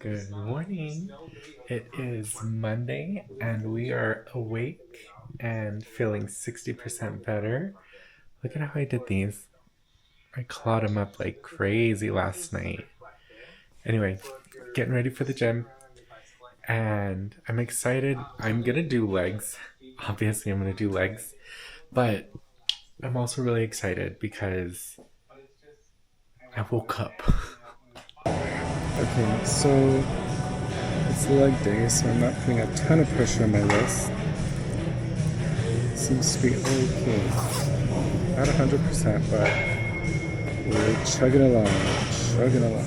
Good morning. It is Monday and we are awake and feeling 60% better. Look at how I did these. I clawed them up like crazy last night. Anyway, getting ready for the gym and I'm excited. I'm gonna do legs. Obviously, I'm gonna do legs, but I'm also really excited because I woke up. Okay, so it's leg day, so I'm not putting a ton of pressure on my wrist. Seems to be okay. Not 100%, but we're chugging along, chugging along.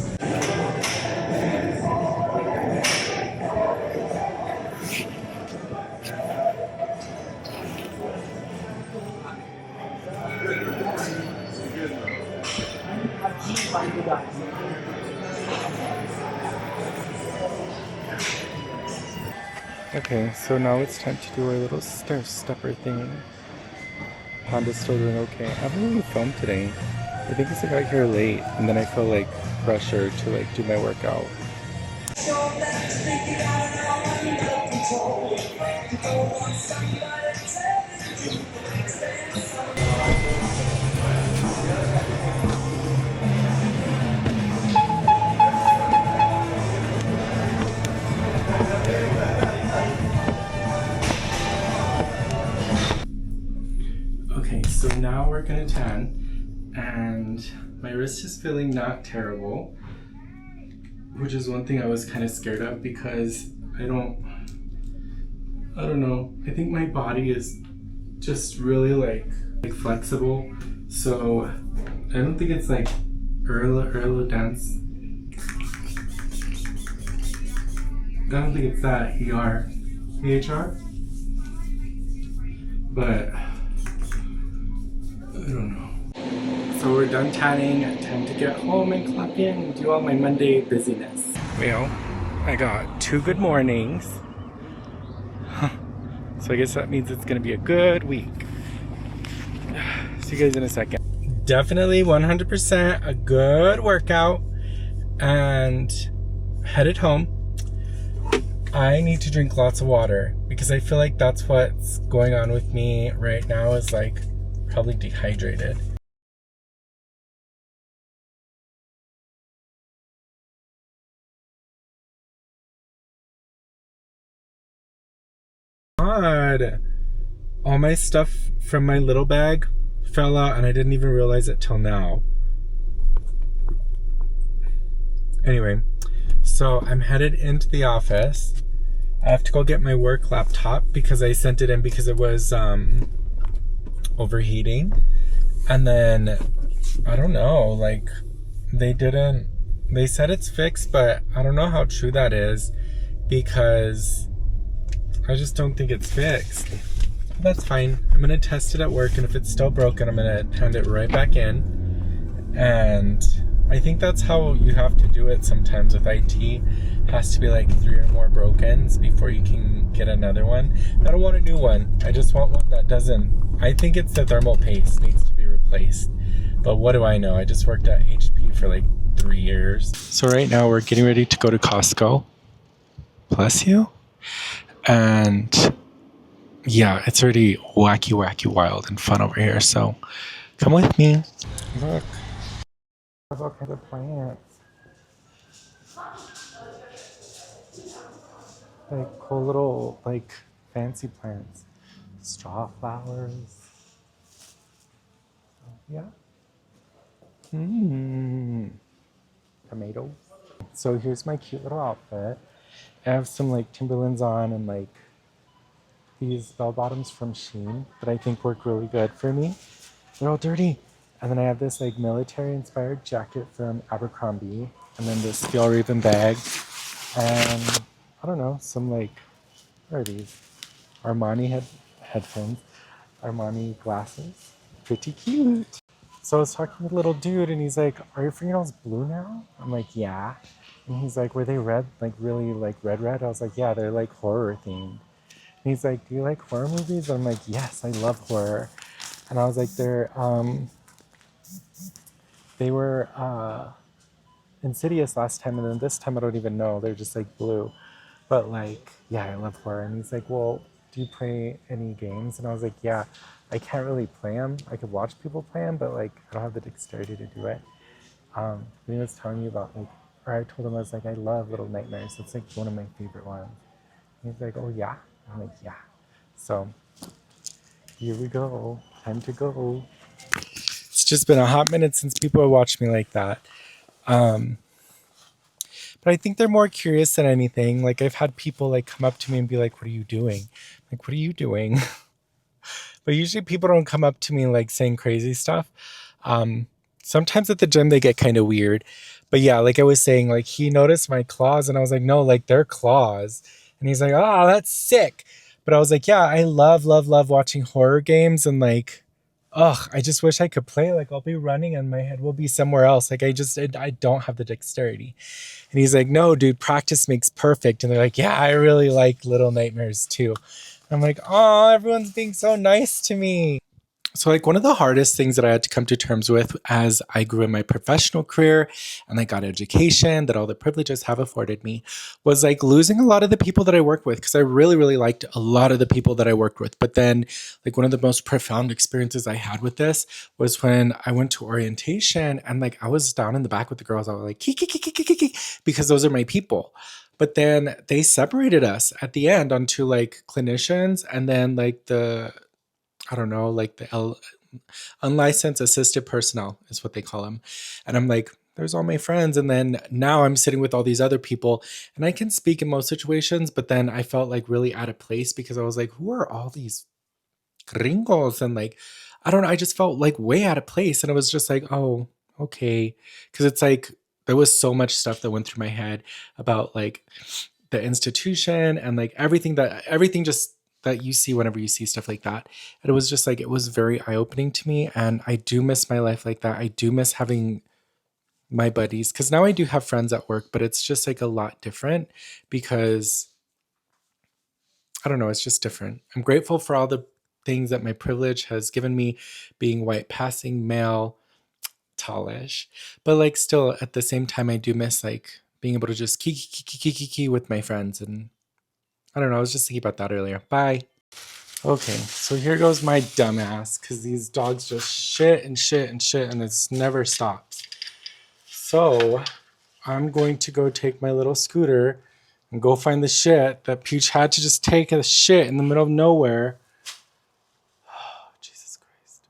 Okay, so now it's time to do our little stair stepper thing. Honda's still doing okay. I haven't really filmed today. I think because I got here late, and then I feel like pressure to like do my workout. Okay, so now we're gonna tan, and my wrist is feeling not terrible, which is one thing I was kind of scared of because I don't know. I think my body is just really like flexible, so I don't think it's like Erla dance. I don't think it's that EHR, but I don't know. So we're done tanning. Time to get home and clock in and do all my Monday busyness. Well, I got 2 good mornings. So I guess that means it's gonna be a good week. See you guys in a second. Definitely 100% a good workout and headed home. I need to drink lots of water because I feel like that's what's going on with me right now, is like probably dehydrated. God, all my stuff from my little bag fell out and I didn't even realize it till now. Anyway, so I'm headed into the office. I have to go get my work laptop because I sent it in because it was overheating. And then, I don't know, like they said it's fixed, but I don't know how true that is because I just don't think it's fixed. That's fine. I'm gonna test it at work, and if it's still broken, I'm gonna hand it right back in. And I think that's how you have to do it sometimes with IT. It has to be like 3 or more brokens before you can get another one. I don't want a new one. I just want one that doesn't. I think it's the thermal paste needs to be replaced. But what do I know? I just worked at HP for like 3 years. So right now we're getting ready to go to Costco. Bless you. And yeah, it's already wacky, wild and fun over here. So come with me. Look. There's all kinds of plants. Like cool little, like fancy plants. Straw flowers. Yeah. Tomatoes. So here's my cute little outfit. I have some like Timberlands on and like these bell bottoms from Shein that I think work really good for me. They're all dirty. And then I have this like military inspired jacket from Abercrombie, and then this Fjallraven bag, and I don't know, some like, what are these? Armani headphones, Armani glasses. Pretty cute. So I was talking with a little dude and he's like, are your fingernails blue now? I'm like, yeah. And he's like, were they red? Like really like red? I was like, yeah, they're like horror themed. And he's like, do you like horror movies? I'm like, yes, I love horror. And I was like, they were Insidious last time, and then this time I don't even know. They're just like blue. But like, yeah, I love horror. And he's like, well, do you play any games? And I was like, yeah, I can't really play them. I could watch people play them, but like, I don't have the dexterity to do it. He was telling me about like, or I told him I was like, I love Little Nightmares. It's like one of my favorite ones. He's like, oh yeah. I'm like, yeah. So here we go. Time to go. It's just been a hot minute since people have watched me like that. But I think they're more curious than anything. Like I've had people like come up to me and be like, "What are you doing?" Like, "What are you doing?" But usually people don't come up to me like saying crazy stuff. Um, Sometimes at the gym they get kind of weird. But yeah, like I was saying, like he noticed my claws and I was like, "No, like they're claws." And he's like, "Oh, that's sick." But I was like, "Yeah, I love, love, love watching horror games and like, ugh, I just wish I could play. Like I'll be running and my head will be somewhere else. Like I don't have the dexterity." And he's like, "No, dude, practice makes perfect." And they're like, "Yeah, I really like Little Nightmares too." And I'm like, "Oh, everyone's being so nice to me." So, like, one of the hardest things that I had to come to terms with as I grew in my professional career and I got education that all the privileges have afforded me was like losing a lot of the people that I worked with because I really, really liked a lot of the people that I worked with. But then, like, one of the most profound experiences I had with this was when I went to orientation and like I was down in the back with the girls. I was like, because those are my people. But then they separated us at the end onto like clinicians and then like I don't know, like unlicensed assisted personnel is what they call them. And I'm like, there's all my friends. And then now I'm sitting with all these other people and I can speak in most situations, but then I felt like really out of place because I was like, who are all these gringos? And like, I don't know, I just felt like way out of place. And it was just like, oh, okay. Cause it's like, there was so much stuff that went through my head about like the institution and like everything just that you see whenever you see stuff like that. And it was just like, it was very eye opening to me. And I do miss my life like that. I do miss having my buddies because now I do have friends at work, but it's just like a lot different because I don't know, it's just different. I'm grateful for all the things that my privilege has given me being white, passing, male, tallish. But like still at the same time, I do miss like being able to just kiki with my friends. And I don't know, I was just thinking about that earlier. Bye. Okay, so here goes my dumbass because these dogs just shit and shit and shit and it's never stops. So I'm going to go take my little scooter and go find the shit that Peach had to just take a shit in the middle of nowhere. Oh, Jesus Christ.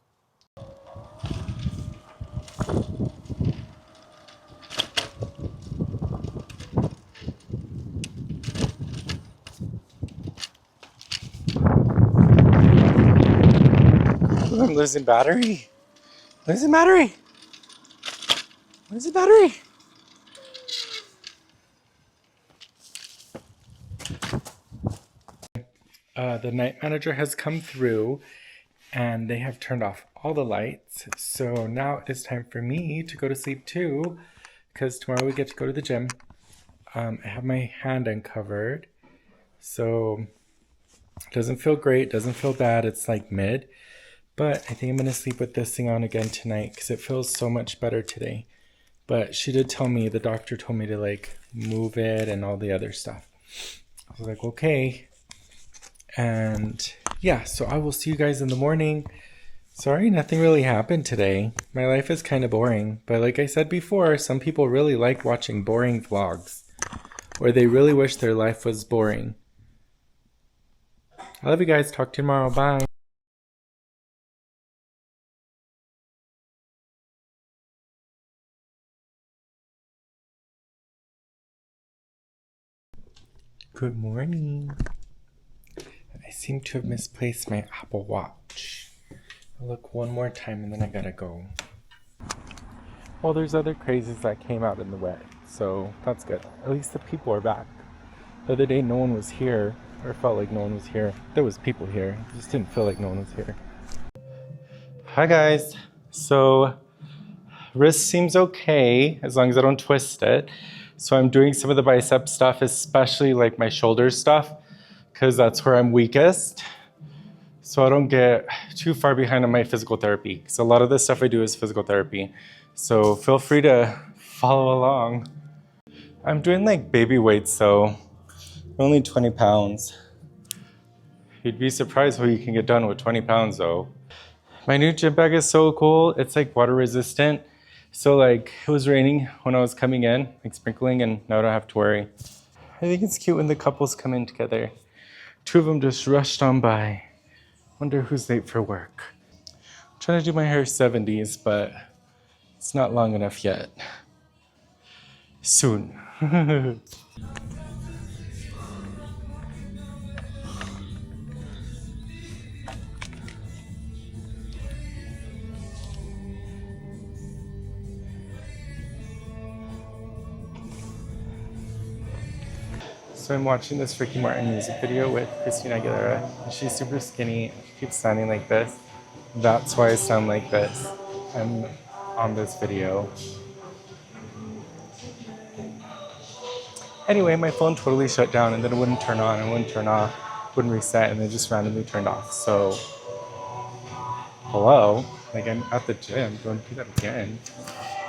Ooh, I'm losing battery. Losing battery. Losing battery. The night manager has come through and they have turned off all the lights. So now it is time for me to go to sleep too because tomorrow we get to go to the gym. I have my hand uncovered. So it doesn't feel great, doesn't feel bad. It's like mid. But I think I'm going to sleep with this thing on again tonight because it feels so much better today. But she did tell me, the doctor told me to like move it and all the other stuff. I was like, okay. And yeah, so I will see you guys in the morning. Sorry, nothing really happened today. My life is kind of boring. But like I said before, some people really like watching boring vlogs. Or they really wish their life was boring. I love you guys. Talk to you tomorrow. Bye. Good morning. I seem to have misplaced my Apple Watch. I'll look one more time and then I gotta go. Well, there's other crazies that came out in the wet, so that's good. At least the people are back. The other day no one was here, or felt like no one was here. There was people here, it just didn't feel like no one was here. Hi guys. So wrist seems okay as long as I don't twist it. So I'm doing some of the bicep stuff, especially like my shoulder stuff, because that's where I'm weakest. So I don't get too far behind on my physical therapy. So a lot of the stuff I do is physical therapy. So feel free to follow along. I'm doing like baby weights, so only 20 pounds. You'd be surprised what you can get done with 20 pounds though. My new gym bag is so cool. It's like water resistant. So like it was raining when I was coming in, like sprinkling, and now I don't have to worry. I think it's cute when the couples come in together. Two of them just rushed on by. Wonder who's late for work. I'm trying to do my hair 70s, but it's not long enough yet. Soon. So I'm watching this Ricky Martin music video with Christina Aguilera. She's super skinny. She keeps sounding like this. That's why I sound like this. I'm on this video. Anyway, my phone totally shut down and then it wouldn't turn on and wouldn't turn off, wouldn't reset, and then just randomly turned off. So, hello? Like, I'm at the gym. Don't do that again.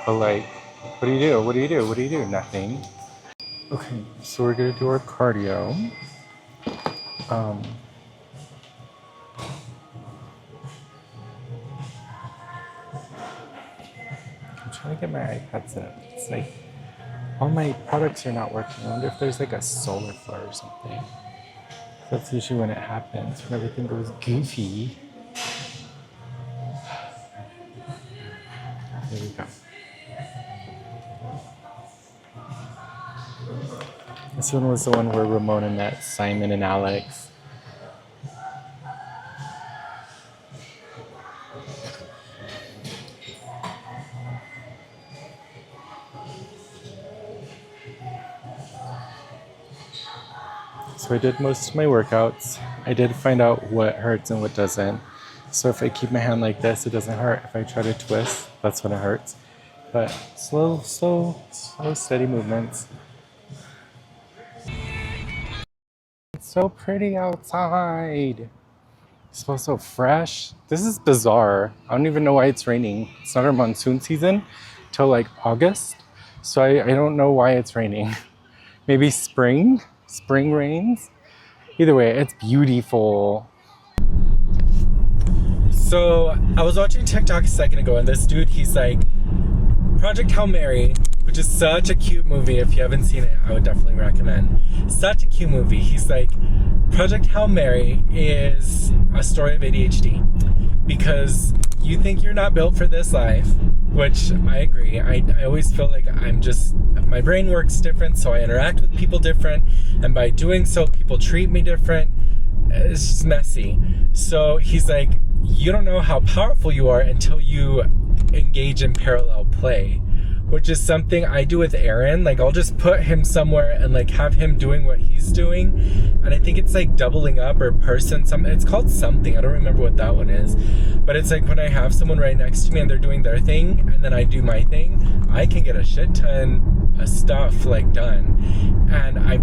But like, what do you do? What do you do? What do you do? Nothing. Okay, so we're gonna do our cardio. I'm trying to get my iPad set up. It's like, all my products are not working. I wonder if there's like a solar flare or something. That's usually when it happens, when everything goes goofy. There we go. This one was the one where Ramona met Simon and Alex. So I did most of my workouts. I did find out what hurts and what doesn't. So if I keep my hand like this, it doesn't hurt. If I try to twist, that's when it hurts. But slow, steady movements. It's so pretty outside. It smells so fresh. This is bizarre. I don't even know why it's raining. It's not our monsoon season till like August. So I don't know why it's raining. Maybe spring rains. Either way, it's beautiful. So I was watching TikTok a second ago, and this dude, he's like, Project Hail Mary, which is such a cute movie. If you haven't seen it, I would definitely recommend. Such a cute movie. He's like, Project Hail Mary is a story of ADHD, because you think you're not built for this life, which I agree. I always feel like my brain works different, so I interact with people different, and by doing so, people treat me different. It's just messy. So he's like, you don't know how powerful you are until you engage in parallel play, which is something I do with Aaron. Like, I'll just put him somewhere and like have him doing what he's doing, and I think it's like doubling up or it's called something, I don't remember what that one is, but it's like when I have someone right next to me and they're doing their thing and then I do my thing, I can get a shit ton of stuff like done. And I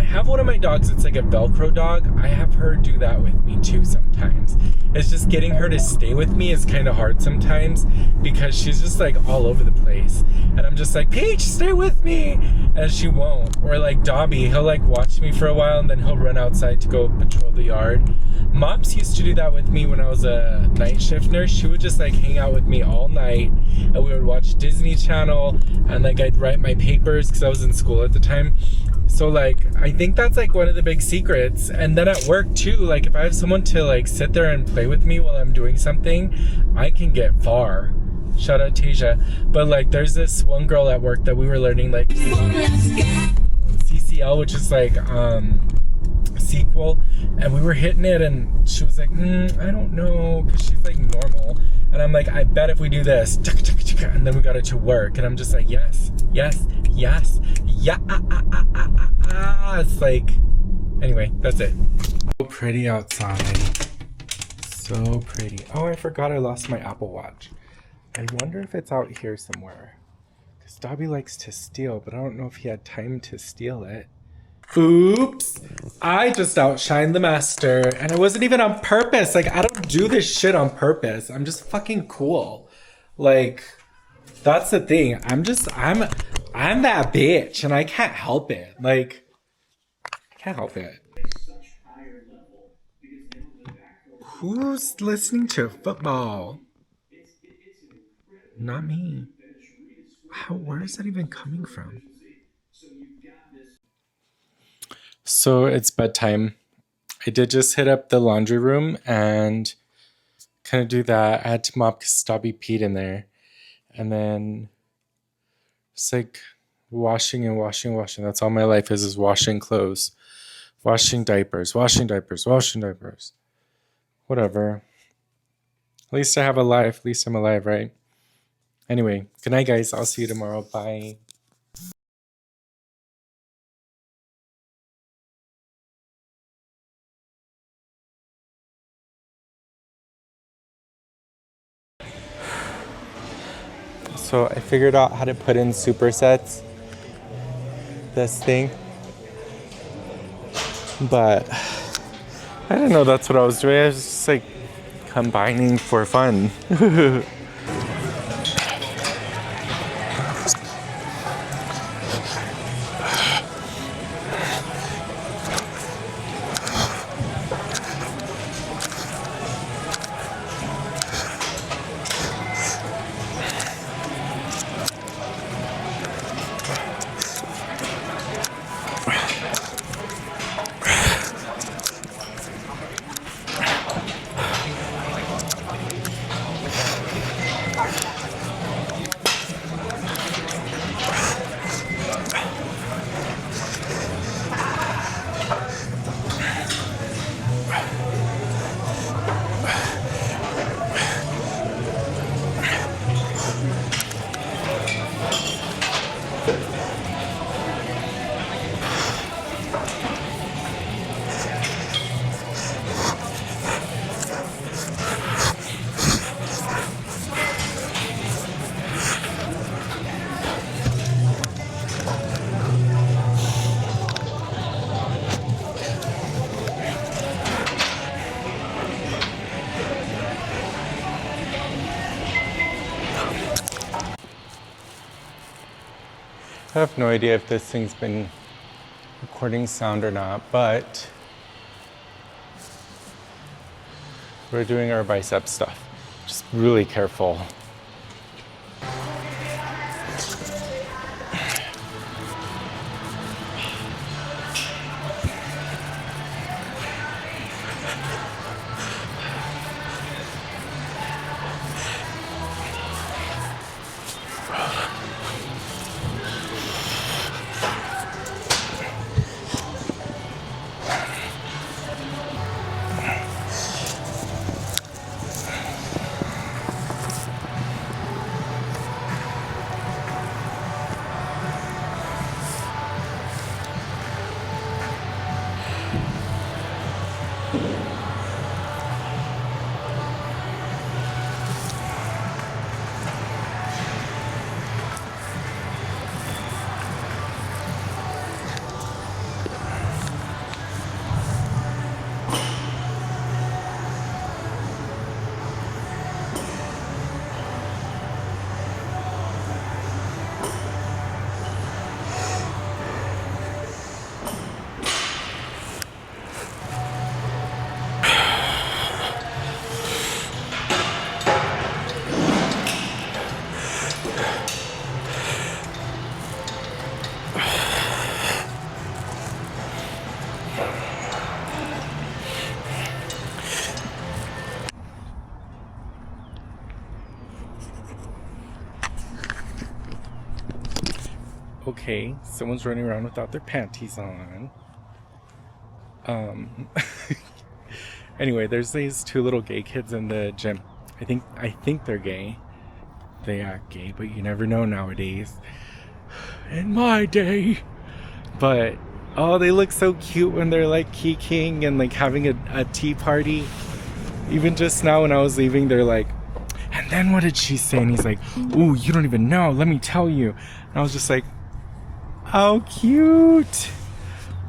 have one of my dogs, it's like a Velcro dog. I have her do that with me too sometimes. It's just getting her to stay with me is kind of hard sometimes, because she's just like all over the place. And I'm just like, Peach, stay with me. And she won't. Or like Dobby, he'll like watch me for a while and then he'll run outside to go patrol the yard. Mops used to do that with me when I was a night shift nurse. She would just like hang out with me all night, and we would watch Disney Channel, and like I'd write my papers because I was in school at the time. So like, I think that's like one of the big secrets. And then at work too, like if I have someone to like sit there and play with me while I'm doing something, I can get far. Shout out Tasia. But like, there's this one girl at work that we were learning like CCL, which is like sequel, and we were hitting it, and she was like, I don't know, because she's like normal, and I'm like, I bet if we do this, and then we got it to work, and I'm just like, yes, yeah. It's like, anyway, that's it. So pretty outside. So pretty. Oh, I forgot I lost my Apple Watch. I wonder if it's out here somewhere, because Dobby likes to steal, but I don't know if he had time to steal it. Oops, I just outshined the master, and it wasn't even on purpose. Like, I don't do this shit on purpose. I'm just fucking cool. Like, That's the thing. I'm that bitch and I can't help it. Like, I can't help it. Who's listening to football? Not me. Where is that even coming from? So it's bedtime. I did just hit up the laundry room and kind of do that. I had to mop because Dobby peed in there. And then it's like washing and washing and washing. That's all my life is washing clothes. Washing diapers, washing diapers, washing diapers. Whatever. At least I have a life. At least I'm alive, right? Anyway, good night, guys. I'll see you tomorrow. Bye. So I figured out how to put in supersets. This thing. But I didn't know that's what I was doing. I was just like combining for fun. I have no idea if this thing's been recording sound or not, but we're doing our bicep stuff. Just really careful. Okay, someone's running around without their panties on. Anyway, there's these two little gay kids in the gym. I think they're gay. They act gay, but you never know nowadays. In my day. But oh, they look so cute when they're like kikiing and like having a tea party. Even just now when I was leaving, they're like, and then what did she say? And he's like, ooh, you don't even know, let me tell you. And I was just like, how cute.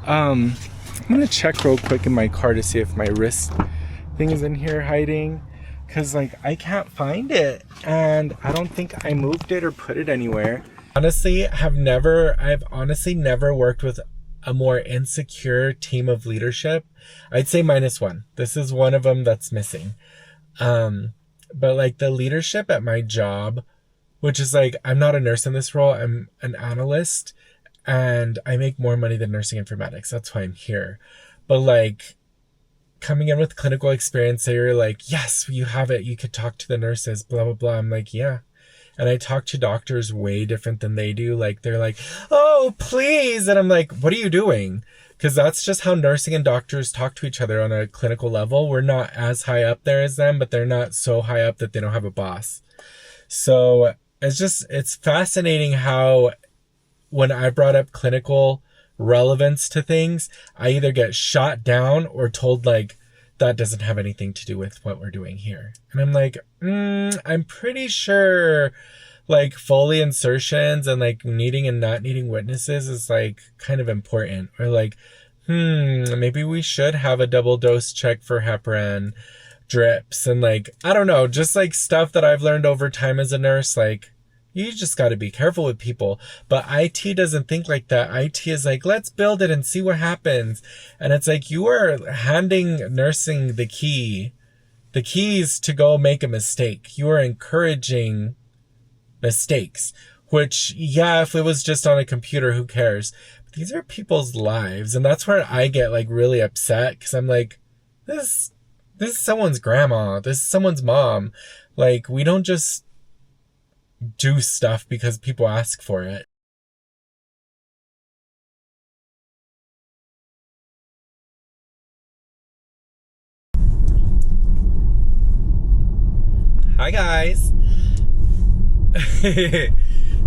I'm gonna check real quick in my car to see if my wrist thing is in here hiding. because like I can't find it, and I don't think I moved it or put it anywhere. Honestly, I've honestly never worked with a more insecure team of leadership. I'd say -1. This is one of them that's missing. But like the leadership at my job, which is like, I'm not a nurse in this role, I'm an analyst, and I make more money than nursing informatics. That's why I'm here. But like coming in with clinical experience, they were like, yes, you have it. You could talk to the nurses, blah, blah, blah. I'm like, yeah. And I talk to doctors way different than they do. Like, they're like, oh, please. And I'm like, what are you doing? Because that's just how nursing and doctors talk to each other on a clinical level. We're not as high up there as them, but they're not so high up that they don't have a boss. So it's fascinating how when I brought up clinical relevance to things, I either get shot down or told like, that doesn't have anything to do with what we're doing here. And I'm like, I'm pretty sure like Foley insertions and like needing and not needing witnesses is like kind of important. Or like, maybe we should have a double dose check for heparin drips. And like, I don't know, just like stuff that I've learned over time as a nurse, like, you just got to be careful with people. But IT doesn't think like that. IT is like, let's build it and see what happens. And it's like, you are handing nursing the keys to go make a mistake. You are encouraging mistakes, which, yeah, if it was just on a computer, who cares? But these are people's lives. And that's where I get like really upset, because I'm like, this is someone's grandma. This is someone's mom. Like, we don't just do stuff because people ask for it. Hi guys.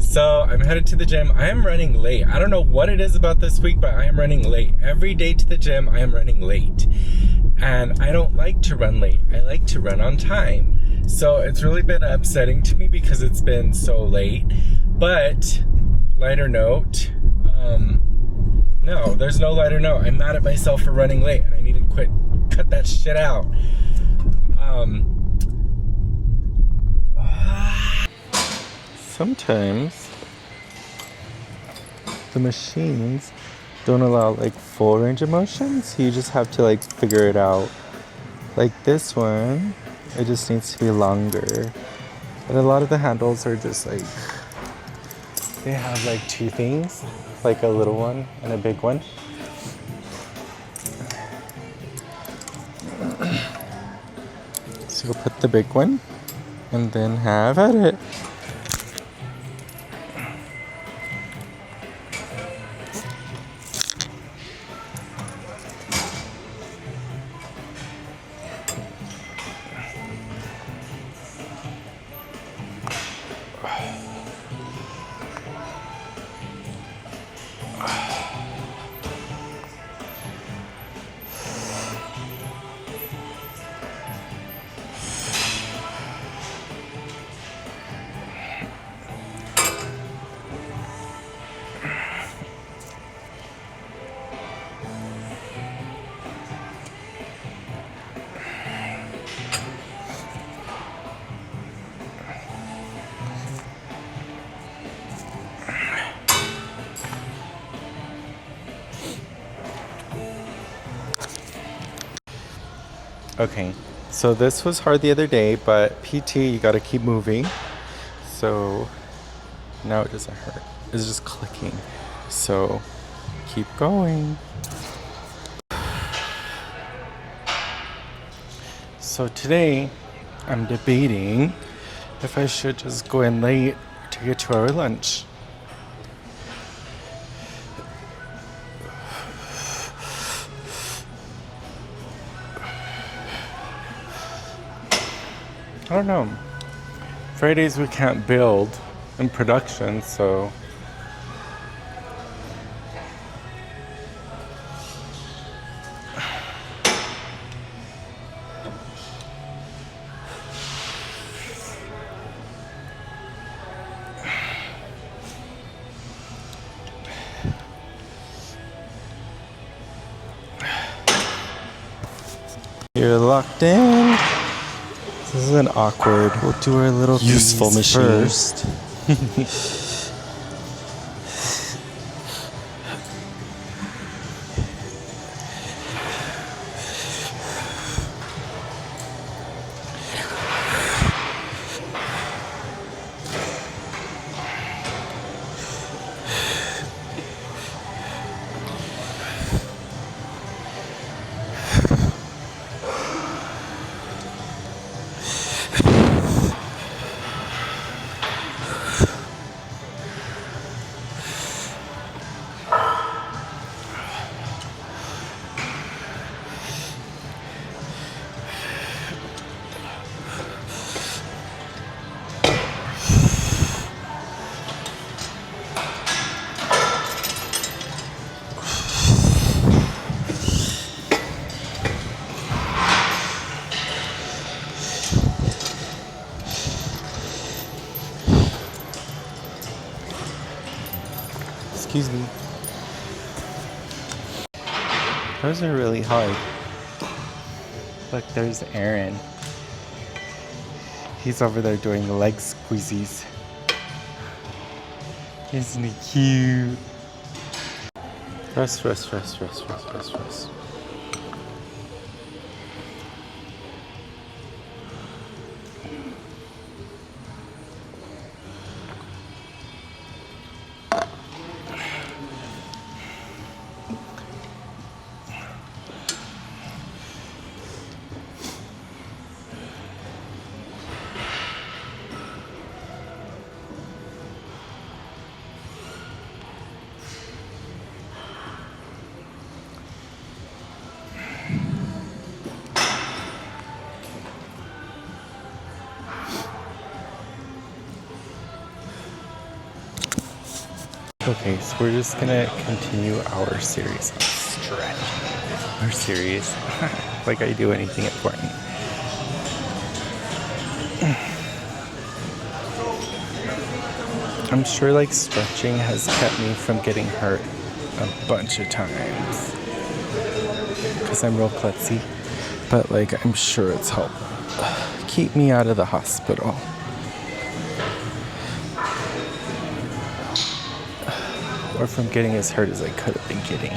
So I'm headed to the gym. I am running late. I don't know what it is about this week, but I am running late. Every day to the gym, I am running late. And I don't like to run late. I like to run on time. So it's really been upsetting to me because it's been so late. But lighter note, no, there's no lighter note. I'm mad at myself for running late, and I need to cut that shit out. Sometimes the machines don't allow like full range of motion, so you just have to like figure it out. Like this one, it just needs to be longer. But a lot of the handles are just like, they have like two things, like a little one and a big one. So you'll put the big one and then have at it. Okay, so this was hard the other day, but PT, you gotta keep moving. So now it doesn't hurt. It's just clicking. So keep going. So today I'm debating if I should just go in late to get to our lunch. I don't know. Fridays we can't build in production, so you're locked in. This isn't awkward. We'll do our little Useful things machine. first. Excuse me. Those are really hard. Look, there's Aaron. He's over there doing the leg squeezies. Isn't he cute? Rest, rest, rest, rest, rest, rest, rest. Okay, so we're just gonna continue our series on stretch. Our series, like I do anything important. I'm sure like stretching has kept me from getting hurt a bunch of times. Because I'm real klutzy. But like I'm sure it's helped keep me out of the hospital. Or from getting as hurt as I could have been getting.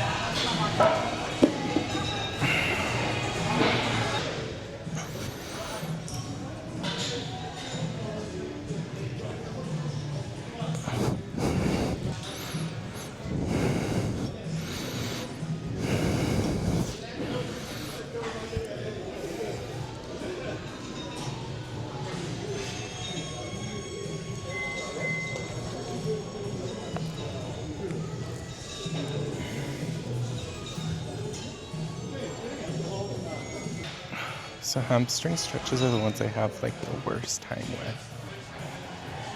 So hamstring stretches are the ones I have like the worst time with.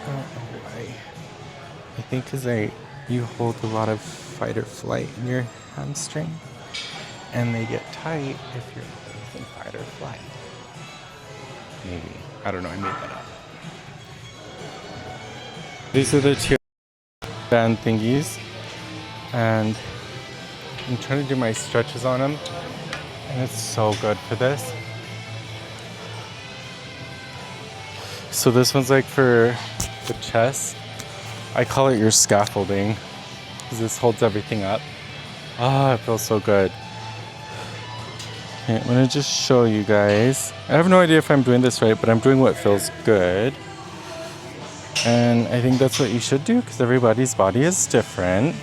I don't know why. I think because you hold a lot of fight or flight in your hamstring, and they get tight if you're always in fight or flight. Maybe. I don't know, I made that up. These are the two band thingies, and I'm trying to do my stretches on them, and it's so good for this. So this one's like for the chest. I call it your scaffolding because this holds everything up. Ah, it feels so good. Okay, I'm gonna just show you guys. I have no idea if I'm doing this right, but I'm doing what feels good. And I think that's what you should do because everybody's body is different.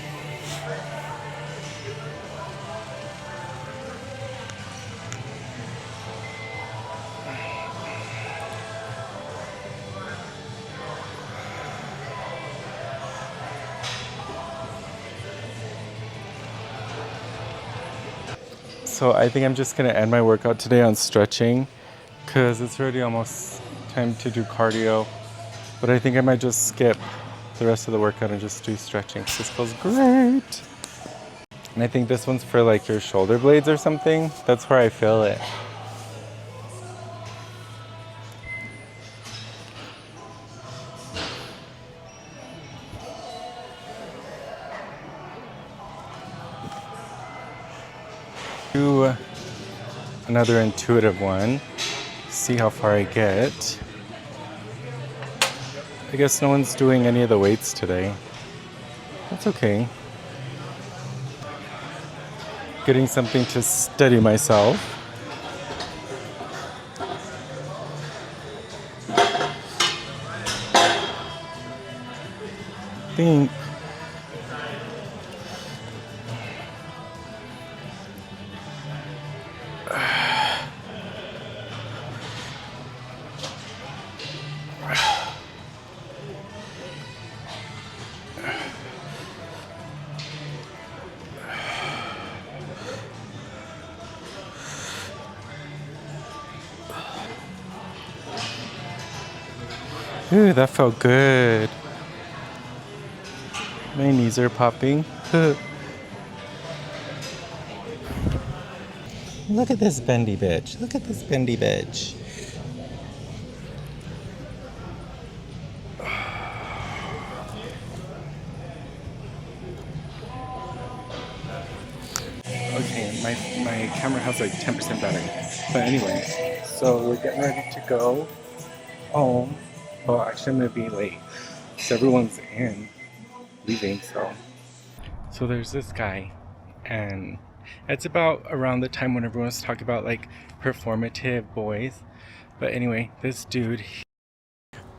So I think I'm just gonna end my workout today on stretching because it's already almost time to do cardio. But I think I might just skip the rest of the workout and just do stretching because this feels great. And I think this one's for like your shoulder blades or something. That's where I feel it. Do another intuitive one. see how far I get. I guess no one's doing any of the weights today. That's okay. Getting something to steady myself. Think. Ooh, that felt good. My knees are popping. Look at this bendy bitch. Look at this bendy bitch. Okay, my camera has like 10% battery. But anyway, so we're getting ready to go home. Well, actually I'm gonna be late. So everyone's leaving, so there's this guy, and it's about around the time when everyone's talking about like performative boys. But anyway, this dude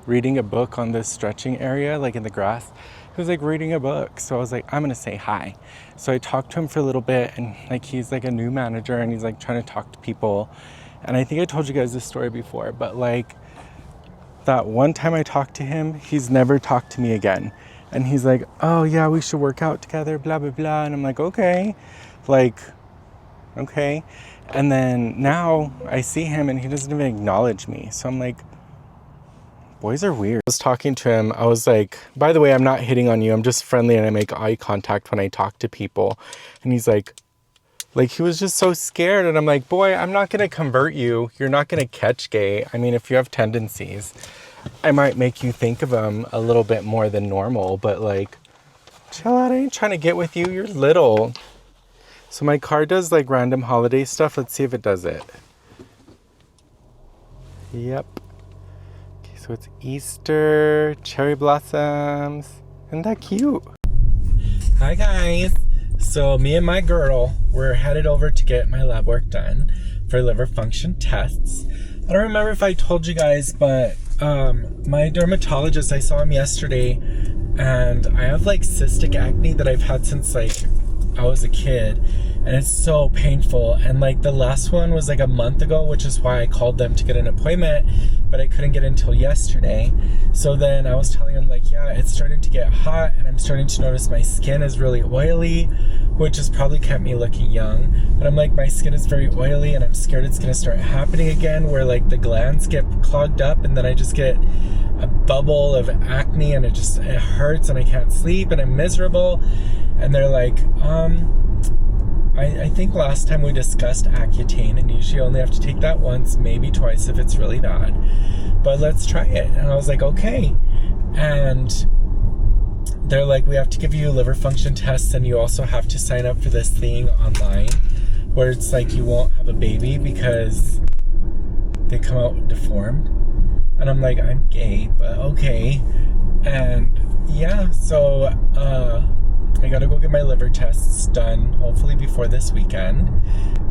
reading a book on this stretching area, like in the grass. He was like reading a book, so I was like, I'm gonna say hi. So I talked to him for a little bit, and like he's like a new manager, and he's like trying to talk to people. And I think I told you guys this story before, but like that one time I talked to him, he's never talked to me again. And he's like, oh yeah, we should work out together, blah, blah, blah. And I'm like, okay. Like, okay. And then now I see him and he doesn't even acknowledge me. So I'm like, boys are weird. I was talking to him. I was like, by the way, I'm not hitting on you. I'm just friendly and I make eye contact when I talk to people. And he's like he was just so scared. And I'm like, boy, I'm not going to convert you. You're not going to catch gay. I mean, if you have tendencies, I might make you think of them a little bit more than normal, but like, chill out. I ain't trying to get with you. You're little. So my car does like random holiday stuff. Let's see if it does it. Yep. Okay, so it's Easter, cherry blossoms. Isn't that cute? Hi guys. So me and my girl, we're headed over to get my lab work done for liver function tests. I don't remember if I told you guys, but my dermatologist, I saw him yesterday, and I have like cystic acne that I've had since like I was a kid, and it's so painful. And like the last one was like a month ago, which is why I called them to get an appointment, but I couldn't get in until yesterday. So then I was telling him like, yeah, it's starting to get hot and I'm starting to notice my skin is really oily, which has probably kept me looking young. But I'm like, my skin is very oily and I'm scared it's gonna start happening again, where like the glands get clogged up and then I just get a bubble of acne and it hurts and I can't sleep and I'm miserable. And they're like, I think last time we discussed Accutane, and usually only have to take that once, maybe twice if it's really bad. But let's try it. And I was like, okay. And they're like, we have to give you liver function tests, and you also have to sign up for this thing online where it's like you won't have a baby because they come out deformed. And I'm like, I'm gay, but okay. And yeah, so I gotta go get my liver tests done, hopefully before this weekend.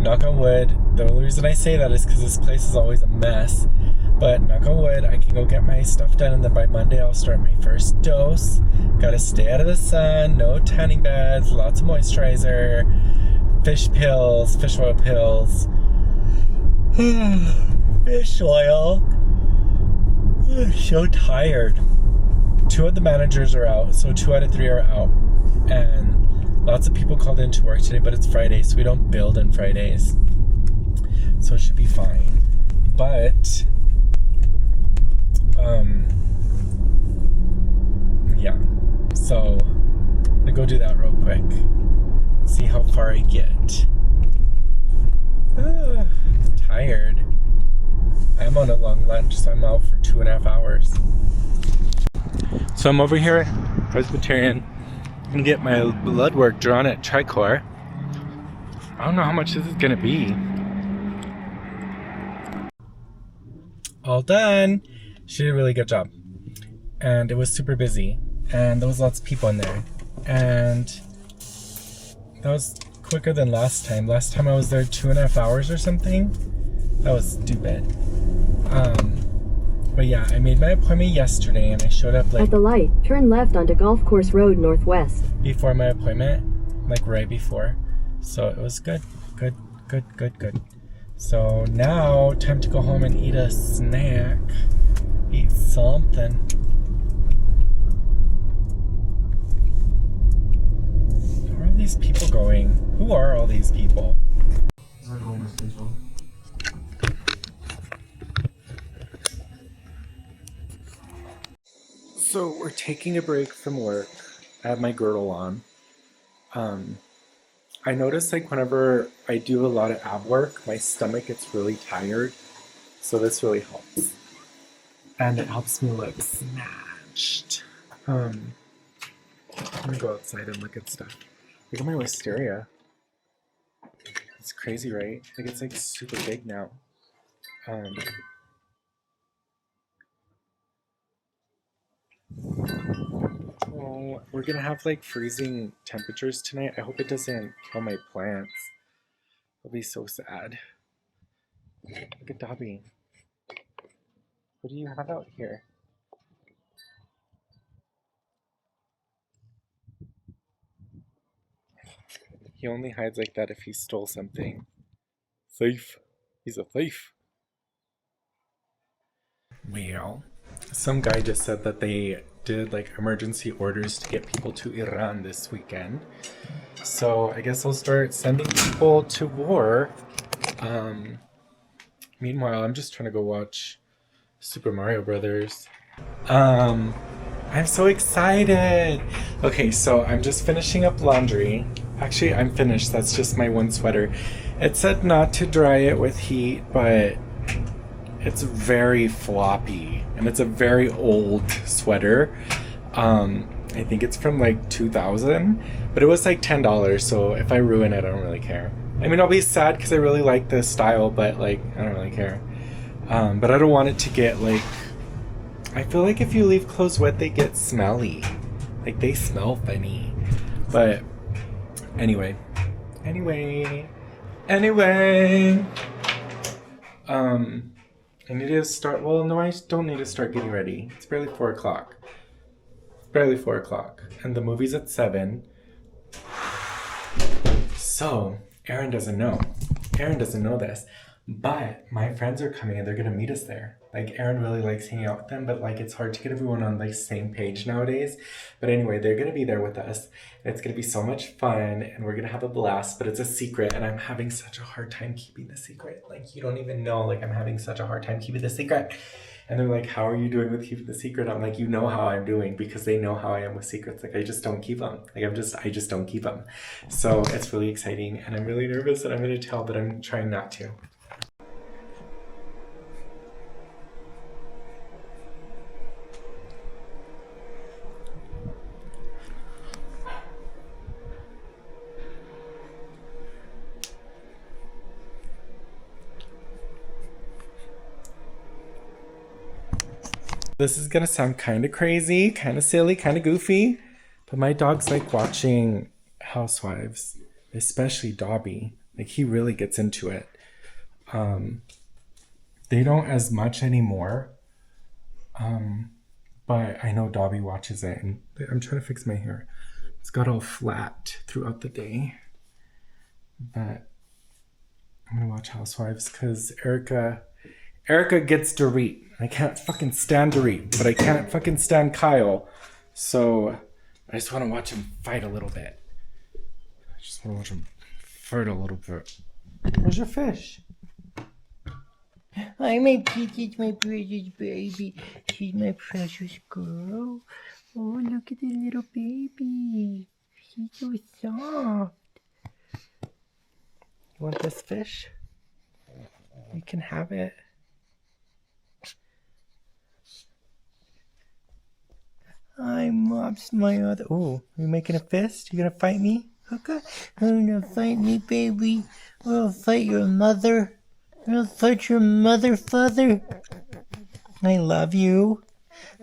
Knock on wood. The only reason I say that is because this place is always a mess. But knock on wood, I can go get my stuff done, and then by Monday I'll start my first dose. Gotta stay out of the sun, no tanning beds, lots of moisturizer, fish oil pills. Fish oil. I'm so tired. 2 of the managers are out, so 2 out of 3 are out. And lots of people called in to work today, but it's Friday, so we don't build on Fridays. So it should be fine. But, yeah. So, I'm gonna go do that real quick. See how far I get. Tired. I'm on a long lunch, so I'm out for 2.5 hours. So I'm over here at Presbyterian. I'm gonna get my blood work drawn at Tricor. I don't know how much this is gonna be. all done. She did a really good job. And it was super busy. And there was lots of people in there. And that was quicker than last time. Last time I was there 2.5 hours or something. That was stupid. But yeah, I made my appointment yesterday and I showed up like... At the light, turn left onto Golf Course Road Northwest. Before my appointment, like right before. So it was good. Good. So now, time to go home and eat a snack. Eat something. Where are these people going? Who are all these people? So we're taking a break from work. I have my girdle on. I notice like whenever I do a lot of ab work, my stomach gets really tired. So this really helps. And it helps me look snatched. I'm gonna go outside and look at stuff. Look at my wisteria. It's crazy, right? Like it's like super big now. Oh, we're gonna have like freezing temperatures tonight. I hope it doesn't kill my plants. It'll be so sad. Look at Dobby. What do you have out here? He only hides like that if he stole something. Thief. He's a thief. Well, some guy just said that they did like emergency orders to get people to Iran this weekend. So I guess I'll start sending people to war. Meanwhile, I'm just trying to go watch Super Mario Brothers. I'm so excited. Okay, so I'm just finishing up laundry. Actually, I'm finished. That's just my one sweater. It said not to dry it with heat, but it's very floppy and it's a very old sweater. I think it's from like 2000, but it was like $10, so if I ruin it, I don't really care. I mean, I'll be sad because I really like the style, but like, I don't really care. But I don't want it to get like, I feel like if you leave clothes wet, they get smelly. Like they smell funny. But anyway. I need to start, well, no, I don't need to start getting ready. It's barely 4 o'clock. And the movie's at 7. So, Aaron doesn't know this. But my friends are coming and they're gonna meet us there. Like Aaron really likes hanging out with them, but like it's hard to get everyone on like same page nowadays. But anyway, they're gonna be there with us. It's gonna be so much fun and we're gonna have a blast, but it's a secret and I'm having such a hard time keeping the secret. Like you don't even know, like I'm having such a hard time keeping the secret. And they're like, how are you doing with keeping the secret? I'm like, you know how I'm doing because they know how I am with secrets. Like I just don't keep them. Like I just don't keep them. So it's really exciting and I'm really nervous that I'm gonna tell, but I'm trying not to. This is gonna sound kind of crazy, kind of silly, kind of goofy, but my dogs like watching Housewives, especially Dobby. Like he really gets into it. They don't as much anymore, but I know Dobby watches it, and I'm trying to fix my hair. It's got all flat throughout the day, but I'm gonna watch Housewives because Erica gets Dorit. I can't fucking stand Dorit, but I can't fucking stand Kyle. So I just want to watch him fight a little bit. Where's your fish? Hi, my peach, my precious baby. She's my precious girl. Oh, look at the little baby. She's so soft. You want this fish? You can have it. I'm Mops, my other. Oh, you making a fist? You gonna fight me? Okay. You're gonna fight me, baby. We'll fight your mother. We'll fight your mother, father. I love you.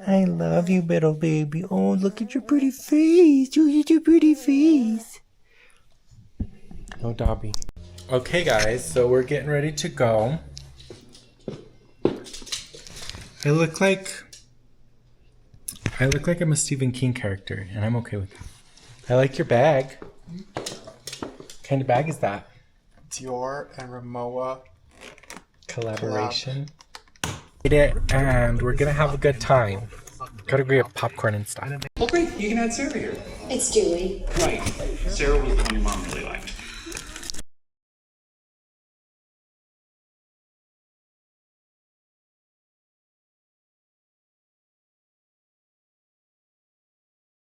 I love you, little baby. Oh, look at your pretty face. Look at your pretty face. No, Dobby. Okay, guys, so we're getting ready to go. I look like I'm a Stephen King character, and I'm okay with that. I like your bag. What kind of bag is that? Dior and Ramoa Collaboration. Eat it, and we're gonna have a good time. Gotta get popcorn and stuff. Well, great. You can add Sarah here. It's Julie. Right. Sarah was the one your mom really liked.